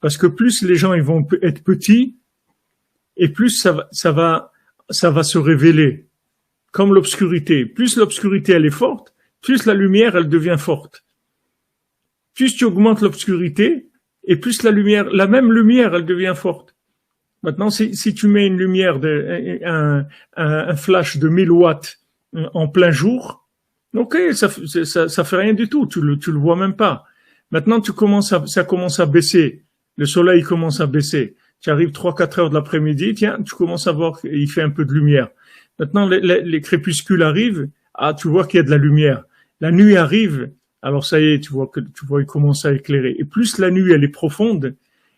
Parce que plus les gens ils vont être petits, et plus ça va se révéler. Comme l'obscurité. Plus l'obscurité elle est forte, plus la lumière elle devient forte. Plus tu augmentes l'obscurité, et plus la lumière, la même lumière elle devient forte. Maintenant, si tu mets une lumière, un flash de 1000 watts en plein jour, ok, ça fait rien du tout, tu le vois même pas. Maintenant, ça commence à baisser. Le soleil commence à baisser. Tu arrives 3-4 heures de l'après-midi, tiens, tu commences à voir qu'il fait un peu de lumière. Maintenant, les crépuscules arrivent, tu vois qu'il y a de la lumière. La nuit arrive, alors ça y est, tu vois, il commence à éclairer. Et plus la nuit, elle est profonde,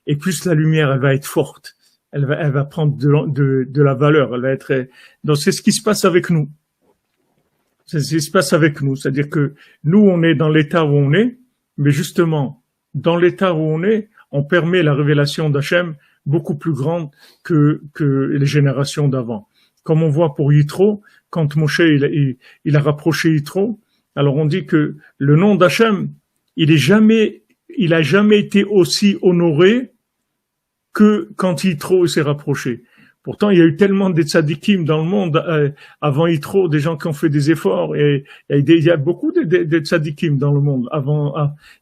et plus la lumière, elle va être forte. Elle va prendre de la valeur. Elle va être. Donc c'est ce qui se passe avec nous. C'est ce qui se passe avec nous. C'est-à-dire que nous, on est dans l'état où on est, mais justement, dans l'état où on permet la révélation d'Hachem beaucoup plus grande que les générations d'avant. Comme on voit pour Yitro, quand Moshe il a rapproché Yitro, alors on dit que le nom d'Hachem, il a jamais été aussi honoré que quand Yitro s'est rapproché. Pourtant, il y a eu tellement de tzadikim dans le monde avant Yitro, des gens qui ont fait des efforts, et il y a beaucoup de tzadikim dans le monde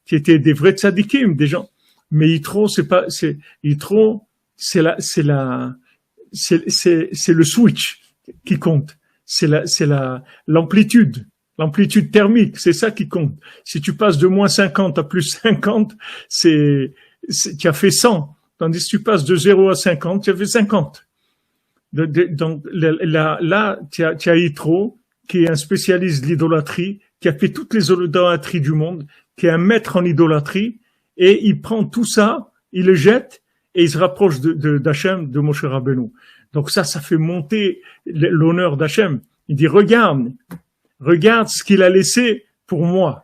qui étaient des vrais tzadikim, des gens. Mais Yitro, Yitro, c'est le switch qui compte. C'est l'amplitude thermique, c'est ça qui compte. Si tu passes de moins 50 à plus 50, tu as fait 100. Tandis que tu passes de 0 à 50, tu as fait 50. Donc là, tu as Yitro, qui est un spécialiste de l'idolâtrie, qui a fait toutes les idolâtries du monde, qui est un maître en idolâtrie, et il prend tout ça, il le jette, et il se rapproche d'Hachem, de Moshe Rabbeinu. Donc ça fait monter l'honneur d'Hachem. Il dit, regarde ce qu'il a laissé pour moi.